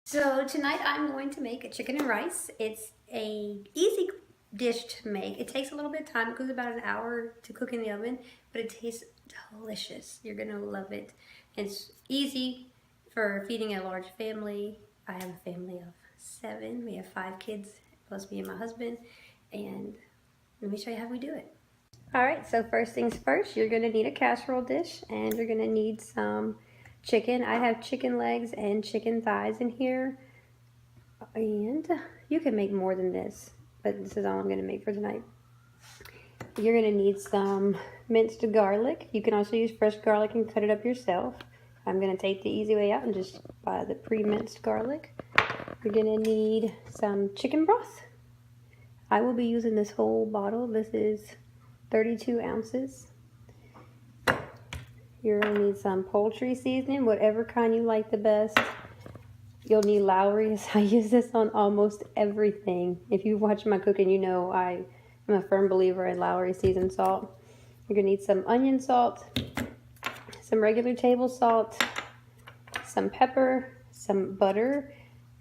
So tonight I'm going to make a chicken and rice. It's a easy dish to make. It takes a little bit of time. It goes about an hour to cook in the oven, but it tastes delicious. You're gonna love it. It's easy for feeding a large family. I have a family of 7. We have 5 kids, plus me and my husband. And let me show you how we do it. All right, so first things first, you're gonna need a casserole dish and you're gonna need some chicken. I have chicken legs and chicken thighs in here, and you can make more than this, but this is all I'm going to make for tonight. You're going to need some minced garlic. You can also use fresh garlic and cut it up yourself. I'm going to take the easy way out and just buy the pre-minced garlic. You're going to need some chicken broth. I will be using this whole bottle. This is 32 ounces. You're going to need some poultry seasoning, whatever kind you like the best. You'll need Lawry. I use this on almost everything. If you watch my cooking, you know I am a firm believer in Lawry seasoned salt. You're going to need some onion salt, some regular table salt, some pepper, some butter.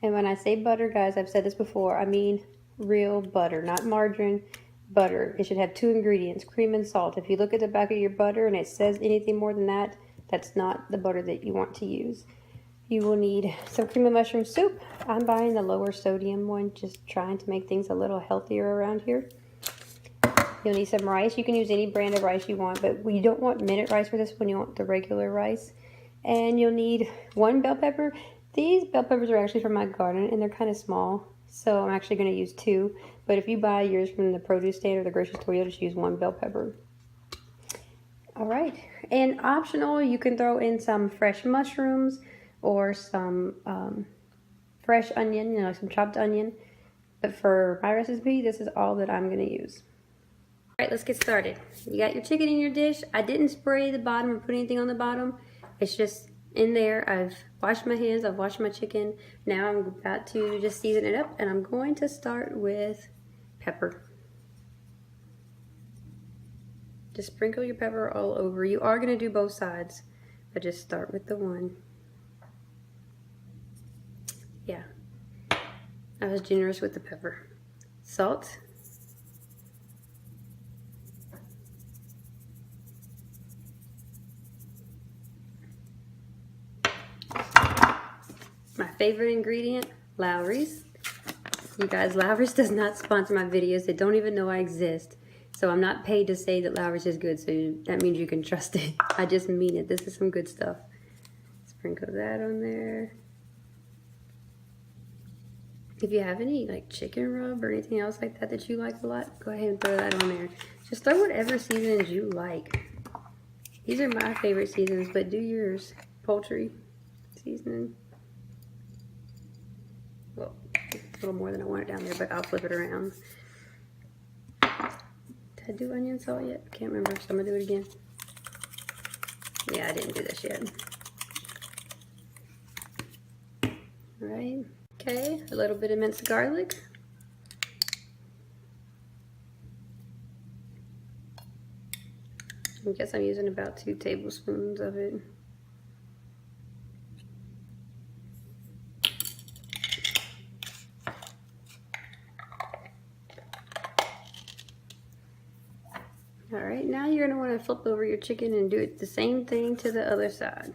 And when I say butter, guys, I've said this before, I mean real butter, not margarine. Butter. It should have 2 ingredients, cream and salt. If you look at the back of your butter and it says anything more than that, that's not the butter that you want to use. You will need some cream of mushroom soup. I'm buying the lower sodium one, just trying to make things a little healthier around here. You'll need some rice. You can use any brand of rice you want, but you don't want minute rice for this one. You want the regular rice. And you'll need 1 bell pepper. These bell peppers are actually from my garden and they're kind of small, so I'm actually going to use 2. But if you buy yours from the produce stand or the grocery store, you'll just use 1 bell pepper. All right, and optional, you can throw in some fresh mushrooms or some fresh onion, some chopped onion. But for my recipe, this is all that I'm going to use. All right, let's get started. You got your chicken in your dish. I didn't spray the bottom or put anything on the bottom. It's just in there. I've washed my hands, I've washed my chicken. Now I'm about to just season it up, and I'm going to start with pepper. Just sprinkle your pepper all over. You are going to do both sides, but just start with the one. Yeah, I was generous with the pepper. Salt. My favorite ingredient, Lawry's. You guys, Lawry's does not sponsor my videos. They don't even know I exist. So I'm not paid to say that Lawry's is good, so that means you can trust it. I just mean it. This is some good stuff. Sprinkle that on there. If you have any like chicken rub or anything else like that that you like a lot, go ahead and throw that on there. Just throw whatever seasonings you like. These are my favorite seasonings, but do yours. Poultry seasoning. Well, it's a little more than I wanted down there, but I'll flip it around. Did I do onion salt yet? I can't remember, so I'm gonna do it again. Yeah, I didn't do this yet. All right. Okay, a little bit of minced garlic. I guess I'm using about 2 tablespoons of it. All right, now you're gonna wanna flip over your chicken and do it the same thing to the other side.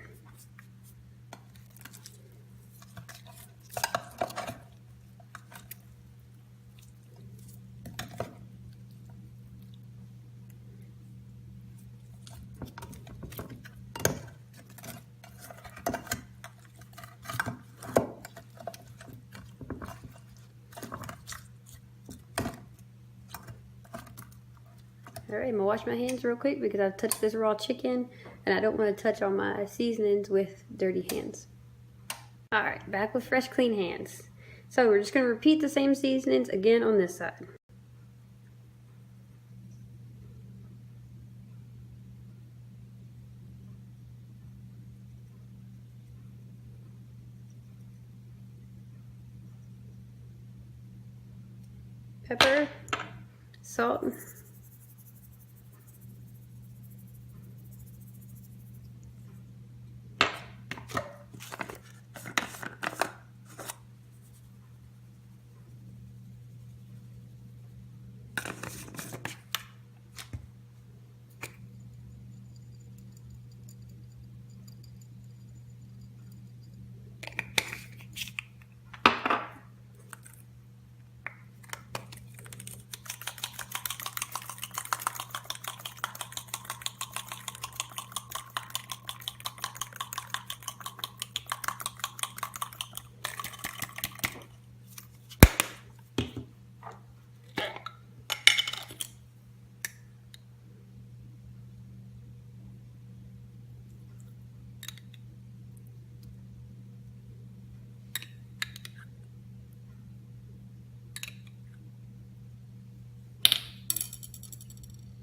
All right, I'm gonna wash my hands real quick because I've touched this raw chicken and I don't want to touch all my seasonings with dirty hands. All right, back with fresh, clean hands. So we're just gonna repeat the same seasonings again on this side. Pepper, salt,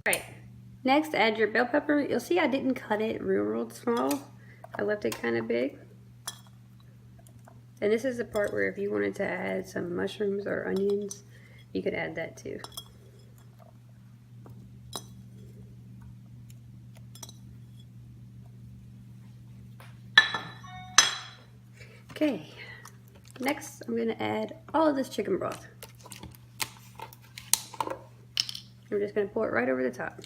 Right. Next, add your bell pepper. You'll see I didn't cut it real small. I left it kind of big. And this is the part where if you wanted to add some mushrooms or onions, you could add that too. Okay, next I'm going to add all of this chicken broth. I'm just going to pour it right over the top.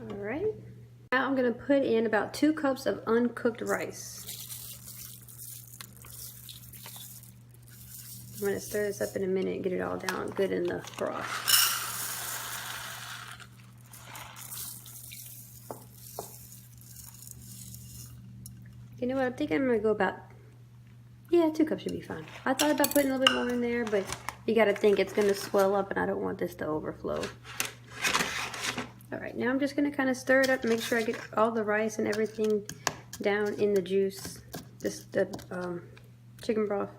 Alright, now I'm going to put in about 2 cups of uncooked rice. I'm going to stir this up in a minute and get it all down good in the broth. You know what, I'm thinking I'm going to go about, yeah, 2 cups should be fine. I thought about putting a little bit more in there, but you got to think it's going to swell up and I don't want this to overflow. Alright, now I'm just going to kind of stir it up and make sure I get all the rice and everything down in the juice, the chicken broth.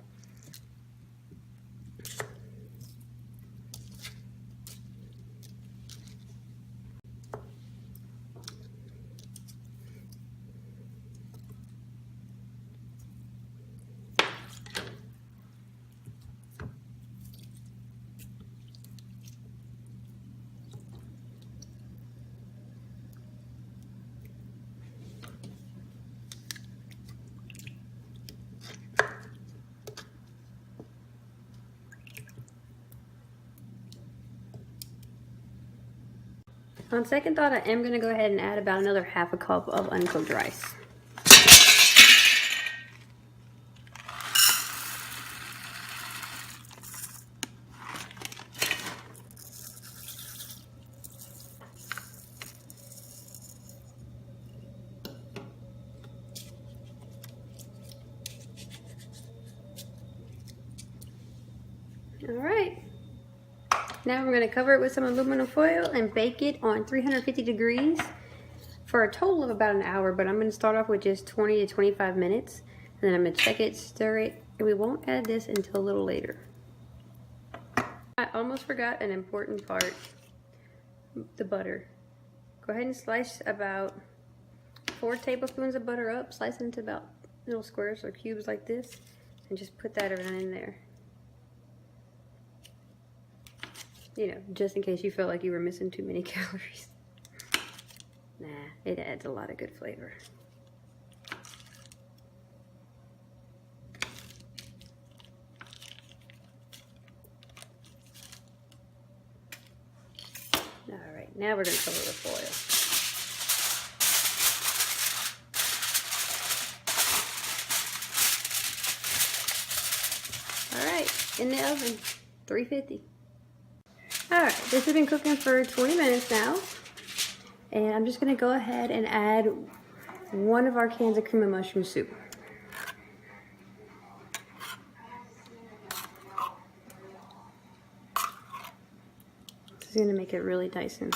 On second thought, I am going to go ahead and add about another half a cup of uncooked rice. Alright. Now we're going to cover it with some aluminum foil and bake it on 350 degrees for a total of about an hour, but I'm going to start off with just 20 to 25 minutes. And then I'm going to check it, stir it, and we won't add this until a little later. I almost forgot an important part, the butter. Go ahead and slice about 4 tablespoons of butter up, slice it into about little squares or cubes like this, and just put that around in there. You know, just in case you felt like you were missing too many calories. Nah, it adds a lot of good flavor. Alright, now we're going to cover it with foil. Alright, in the oven, 350. Alright, this has been cooking for 20 minutes now, and I'm just going to go ahead and add 1 of our cans of cream of mushroom soup. This is going to make it really nice and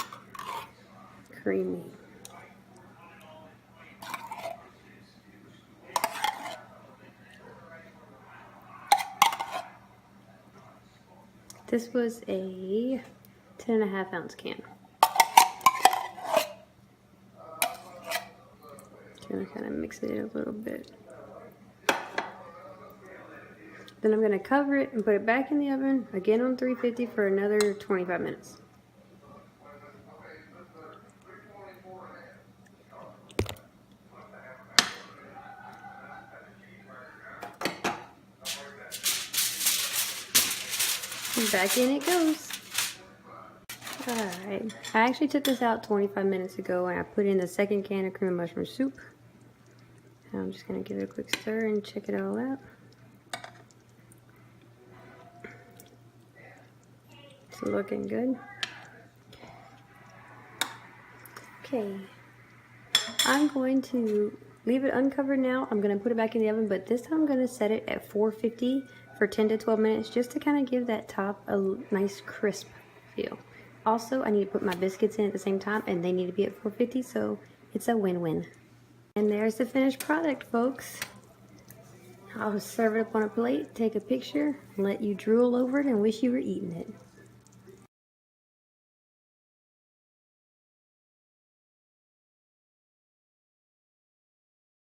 creamy. This was a 10.5 ounce can. Just gonna kind of mix it a little bit. Then I'm gonna cover it and put it back in the oven, again on 350 for another 25 minutes. And back in it goes. Alright, I actually took this out 25 minutes ago and I put in the second can of cream of mushroom soup. And I'm just going to give it a quick stir and check it all out. It's looking good. Okay, I'm going to Leave it uncovered now. I'm going to put it back in the oven, but this time I'm going to set it at 450 for 10 to 12 minutes just to kind of give that top a nice crisp feel. Also, I need to put my biscuits in at the same time, and they need to be at 450, so it's a win-win. And there's the finished product, folks. I'll serve it up on a plate, take a picture, and let you drool over it and wish you were eating it.